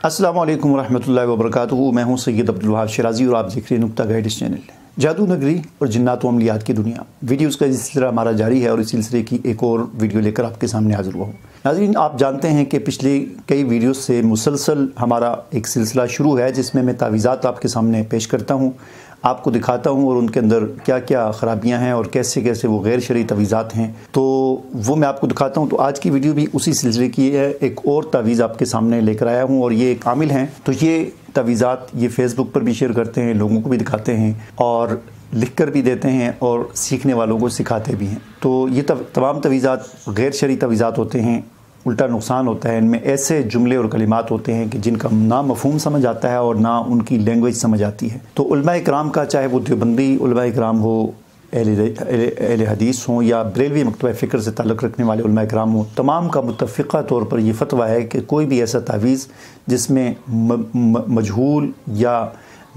अस्सलामु अलैकुम वरहमतुल्लाहि वबरकातुहू। मैं हूं सैयद अब्दुल वहाब शिराजी और आप देख रहे हैं नुक्ता गाइड इस चैनल। जादू नगरी और जिन्नात व अमलियात की दुनिया वीडियोज़ का सिलसिला हमारा जारी है और इस सिलसिले की एक और वीडियो लेकर आपके सामने हाजिर हुआ हूँ। नाज़रीन, आप जानते हैं कि पिछले कई वीडियो से मुसलसल हमारा एक सिलसिला शुरू है जिसमें मैं तावीज़ात आपके सामने पेश करता हूँ, आपको दिखाता हूँ और उनके अंदर क्या क्या ख़राबियाँ हैं और कैसे कैसे वो गैर शरई तवीज़ात हैं, तो वो मैं आपको दिखाता हूँ। तो आज की वीडियो भी उसी सिलसिले की है। एक और तावीज़ आपके सामने लेकर आया हूँ और ये कामिल हैं। तो ये तवीज़ात ये फ़ेसबुक पर भी शेयर करते हैं, लोगों को भी दिखाते हैं और लिख कर भी देते हैं और सीखने वालों को सिखाते भी हैं। तो ये तमाम तवीज़ात गैर शरई तवीज़ात होते हैं। उल्टा नुकसान होता है इनमें, ऐसे जुमले और कलिमात होते हैं कि जिनका ना मफ़हूम समझ आता है और ना उनकी लैंग्वेज समझ आती है। तो उलमा इकराम का, चाहे वो देवबंदी उलमा इकराम हो, अहले हदीस हों या बरेलवी मकतबा फ़िक्र से ताल्लुक़ रखने वाले उलमा इकराम हों, तमाम का मुत्तफ़िक़ा तौर पर यह फ़तवा है कि कोई भी ऐसा तावीज़ जिसमें मजहूल या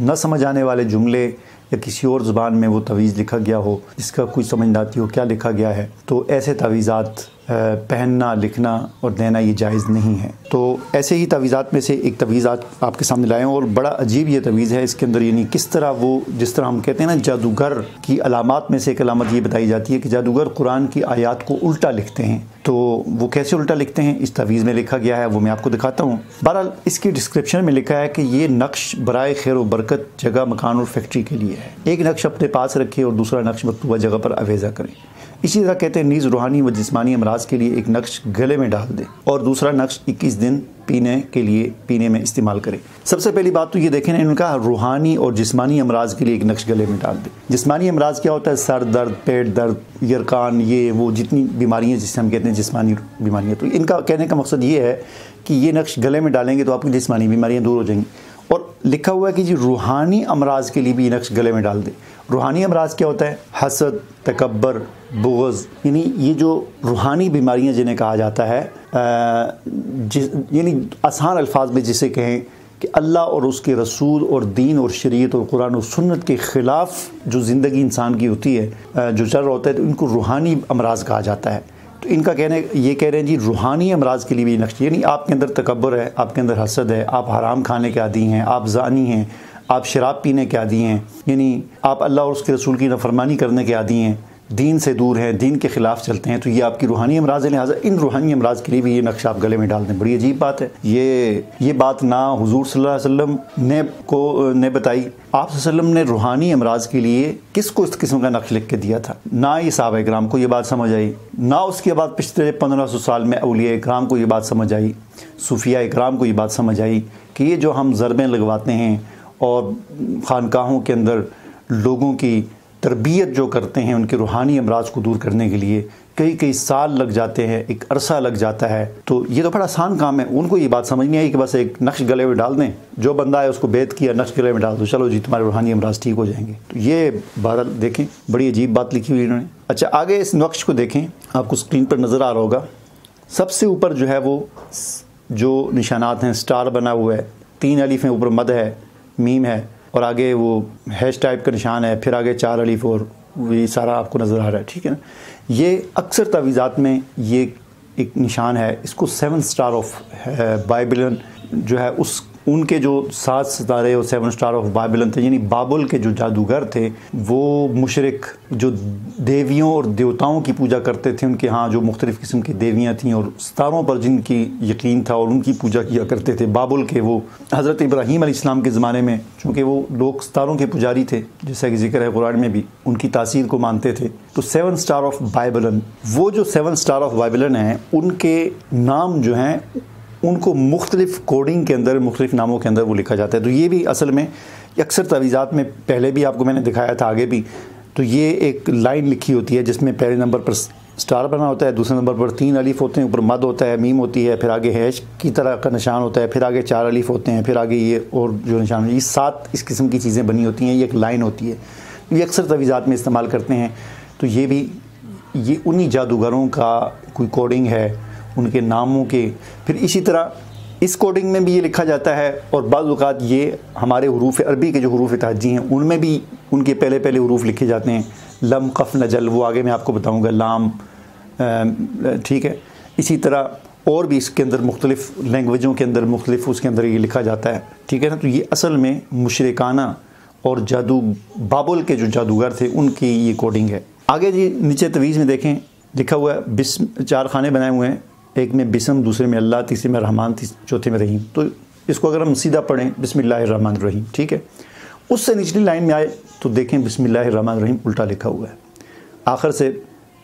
न समझ आने वाले जुमले या किसी और ज़ुबान में वो तवीज़ लिखा गया हो जिसका कोई समझ ना आती हो क्या लिखा गया है, तो ऐसे तावीज़ात पहनना, लिखना और देना ये जायज़ नहीं है। तो ऐसे ही तवीज़ात में से एक तवीज़ आपके सामने लाए हैं और बड़ा अजीब ये तवीज़ है। इसके अंदर यानी किस तरह वो, जिस तरह हम कहते हैं ना जादूगर की अलामात में से एक अलामत ये बताई जाती है कि जादूगर कुरान की आयात को उल्टा लिखते हैं। तो वो कैसे उल्टा लिखते हैं इस तवीज़ में लिखा गया है, वो मैं आपको दिखाता हूँ। बहरहाल इसकी डिस्क्रिप्शन में लिखा है कि ये नक्श बराए खैर व बरकत जगह, मकान और फैक्ट्री के लिए है। एक नक्श अपने पास रखे और दूसरा नक्श मकतूबा जगह पर अवेज़ा करें। इसी तरह कहते हैं नीज़ रूहानी व जिस्मानी अमराज के लिए एक नक्श गले में डाल दे और दूसरा नक्श 21 दिन पीने के लिए पीने में इस्तेमाल करें। सबसे पहली बात तो ये देखें ना, इनका रूहानी और जिस्मानी अमराज के लिए एक नक्श गले में डाल दे। जिस्मानी अमराज क्या होता है? सर दर्द, पेट दर्द, यरकान, ये वो जितनी बीमारियाँ जिसे हम कहते हैं जिस्मानी बीमारियाँ। तो इनका कहने का मकसद ये है कि ये नक्श गले में डालेंगे तो आपकी जिस्मानी बीमारियाँ दूर हो जाएंगी। और लिखा हुआ है कि जी रूहानी अमराज के लिए भी ये नक्श गले में डाल दे। रूहानी अमराज क्या होता है? हसद, तकब्बर, बुग़्ज़, यानी ये जो रूहानी बीमारियां जिन्हें कहा जाता है, यानी आसान अल्फाज में जिसे कहें कि अल्लाह और उसके रसूल और दीन और शरीयत और कुरान और सुन्नत के ख़िलाफ़ जो ज़िंदगी इंसान की होती है, जो चल रहा होता है, तो इनको रूहानी अमराज कहा जाता है। तो इनका ये कह रहे हैं जी रूहानी अमराज के लिए भी नक्श, यानी आपके अंदर तकब्बर है, आपके अंदर हसद है, आप हराम खाने के आदी हैं, आप ज़ानी हैं, आप शराब पीने के आदी हैं, यानी आप अल्लाह और उसके रसूल की नाफरमानी करने के आदी हैं, दीन से दूर हैं, दीन के ख़िलाफ़ चलते हैं, तो ये आपकी रूहानी अमराज है। लिहाजा इन रूहानी अमराज के लिए भी ये नक्श आप गले में डाल दें। बड़ी अजीब बात है। ये बात ना हुज़ूर सल्लल्लाहु अलैहि वसल्लम ने बताई। आप सल्लल्लाहु अलैहि वसल्लम ने रूहानी अमराज के लिए किसको इस किस्म का नक्श लिख के दिया था? ना ये सहाबा इकराम को ये बात समझ आई, ना उसके बाद पिछले 1500 साल में औलिया इकराम को ये बात समझ आई, सूफिया इकराम को ये बात समझ आई कि ये जो हम ज़रबें लगवाते हैं और ख़ानकाहों के अंदर लोगों की तरबियत जो करते हैं उनके रूहानी अमराज को दूर करने के लिए कई साल लग जाते हैं, एक अरसा लग जाता है। तो ये तो बड़ा आसान काम है। उनको ये बात समझ नहीं आई कि बस एक नक्श गले में डाल दें, जो बंदा है उसको बेत किया, नक्श गले में डाल दो, चलो जी तुम्हारे रूहानी अमराज ठीक हो जाएंगे। तो ये बहरहाल देखें, बड़ी अजीब बात लिखी हुई इन्होंने। अच्छा, आगे इस नक्श को देखें, आपको स्क्रीन पर नज़र आ रहा होगा। सबसे ऊपर जो है वो जो निशानात हैं, स्टार बना हुआ है, 3 अलीफ हैं, ऊपर मद है, मीम है और आगे वो हैश टाइप का निशान है, फिर आगे 4 अलीफ और ये सारा आपको नज़र आ रहा है, ठीक है ना। ये अक्सर तावीज़ात में ये एक निशान है, इसको 7 स्टार ऑफ बाइबिलन जो है उनके जो 7 सितारे और 7 स्टार ऑफ बाइबिलन थे, यानी बाबुल के जो जादूगर थे वो मुशरिक जो देवियों और देवताओं की पूजा करते थे, उनके यहाँ जो मुख्तलिफ़ किस्म की देवियाँ थीं और सितारों पर जिनकी यकीन था और उनकी पूजा किया करते थे। बाबुल के वो हज़रत इब्राहीम अलैहिस्सलाम के ज़माने में, चूँकि वो लोग सितारों के पुजारी थे, जैसा कि ज़िक्र है कुरान में भी, उनकी तासीर को मानते थे। तो 7 स्टार ऑफ बाइबिलन, वो जो 7 स्टार ऑफ बाइबिलन हैं, उनके नाम जो हैं उनको मुख्तलिफ़ कोडिंग के अंदर, मुख्तलिफ़ नामों के अंदर वो लिखा जाता है। तो ये भी असल में अक्सर तवीज़ात में पहले भी आपको मैंने दिखाया था, आगे भी, तो ये एक लाइन लिखी होती है जिसमें पहले नंबर पर स्टार बना होता है, दूसरे नंबर पर 3 अलीफ होते हैं, ऊपर मद होता है, मीम होती है, फिर आगे हैश की तरह का निशान होता है, फिर आगे 4 अलीफ होते हैं, फिर आगे ये और जो निशान, ये 7 इस किस्म की चीज़ें बनी होती हैं, ये एक लाइन होती है। ये अक्सर तवीज़ात में इस्तेमाल करते हैं। तो ये उन्हीं जादूगरों का कोई कोडिंग है, उनके नामों के। फिर इसी तरह इस कोडिंग में भी ये लिखा जाता है और बाज़ औक़ात ये हमारे हुरूफ़ अरबी के जो हुरूफ़ तहज्जी हैं उनमें भी उनके पहले हुरूफ़ लिखे जाते हैं। लम, कफ़, नजल, वो आगे मैं आपको बताऊँगा, लाम, ठीक है। इसी तरह اور بھی اس کے اندر مختلف لینگویجوں کے اندر مختلف اس کے اندر یہ لکھا جاتا ہے، ٹھیک ہے نا۔ تو یہ اصل میں مشرکانہ اور جادو بابل کے جو جادوگر تھے ان کی یہ کوڈنگ ہے۔ آگے جی نیچے تویز میں دیکھیں لکھا ہوا ہے بسم، 4 خانے بنائے ہوئے ہیں، ایک میں بسم، دوسرے میں اللہ، تیسرے میں رحمان، چوتھے میں رحیم۔ تو اس کو اگر ہم سیدھا پڑھیں بسم اللہ الرحمن الرحیم، ٹھیک ہے، اس سے نچلی لائن میں آئے تو دیکھیں بسم اللہ الرحمن الرحیم الٹا لکھا ہوا ہے، آخر سے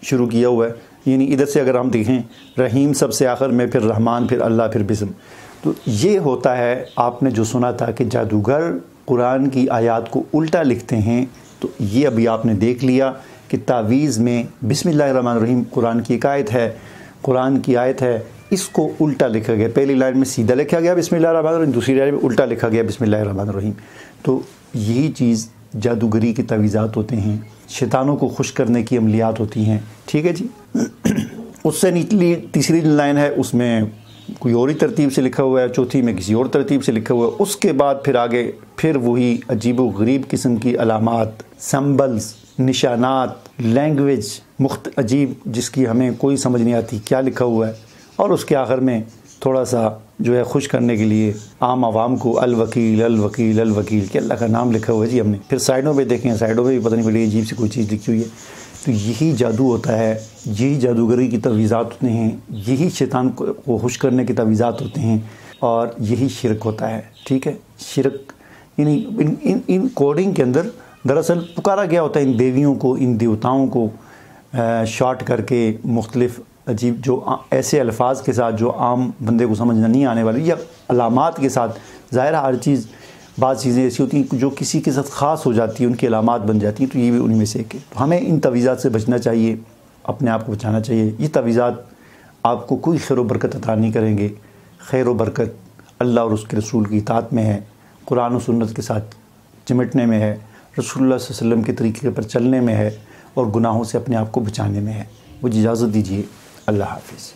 شروع کیا ہوا ہے، یعنی ادھر سے اگر ہم دیکھیں رحیم سب سے آخر میں، پھر رحمان، پھر اللہ، پھر بسم۔ تو یہ ہوتا ہے، آپ نے جو سنا تھا کہ جادوگر قرآن کی آیات کو الٹا لکھتے ہیں، تو یہ ابھی آپ نے دیکھ لیا کہ تعویذ میں بسم اللہ الرحمن الرحیم قرآن کی ایک آیت ہے، قرآن کی آیت ہے، اس کو الٹا لکھا گیا، پہلی لائن میں سیدھا لکھا گیا بسم اللہ الرحمن الرحیم، دوسری لائن میں الٹا لکھا گیا بسم اللہ الرحمن الرحیم۔ تو یہی چیز جادوگری کی تعویذات ہوتے ہیں، شیطانوں کو خوش کرنے کی عملیات ہوتی ہیں، ٹھیک ہے جی۔ اس سے نچلی تیسری لائن ہے، اس میں کوئی اور ہی ترتیب سے لکھا ہوا ہے، چوتھی میں کسی اور ترتیب سے لکھا ہوا ہے، اس کے بعد پھر آگے پھر وہی عجیب و غریب قسم کی علامات، سمبلز، نشانات، لینگویج عجیب جس کی ہمیں کوئی سمجھ نہیں آتی کیا لکھا ہوا ہے، اور اس کے آخر میں تھوڑا سا جو ہے خوش کرنے کے لیے عام عوام کو الوکیل الوکیل الوکیل کہ اللہ کا نام لکھا ہوا ہے جی ہم نے۔ پھر سائڈوں پہ دیکھیں، سائڈوں پہ بھی پتہ نہیں پڑی عجیب سی کوئی چیز لکھی ہوئی ہے۔ تو یہی جادو ہوتا ہے، یہی جادوگری کی تعویذات ہوتے ہیں، یہی شیطان کو خوش کرنے کی تعویذات ہوتے ہیں، اور یہی شرک ہوتا ہے، ٹھیک ہے۔ شرک یعنی ان کوڈنگ کے اندر دراصل پکارا گیا ہوتا ہے ان دیویوں کو، ان دیوتاؤں کو شارٹ کر کے مختلف عجیب جو ایسے الفاظ کے ساتھ جو عام بندے کو سمجھ نہیں آنے والی، یا علامات کے ساتھ۔ ظاہر ہر چیز، بعض چیزیں ایسی ہوتی ہیں جو کسی کے ساتھ خاص ہو جاتی ہیں، ان کی علامات بن جاتی ہیں، تو یہ بھی انہی میں سے ایک ہے۔ تو ہمیں ان تعویذات سے بچنا چاہیے، اپنے آپ کو بچانا چاہیے۔ یہ تعویذات آپ کو کوئی خیر و برکت عطا نہیں کریں گے، خیر و برکت اللہ اور اس کے رسول کی اطاعت میں ہے، قرآن و سنت کے ساتھ چمٹنے میں ہے، رسول اللہ صلی اللہ علیہ وسلم کے طریقے پر چلنے میں ہے، اور گناہوں سے اپنے آپ کو بچانے میں ہے۔ مجھے اجازت دیجیے، اللہ حافظ۔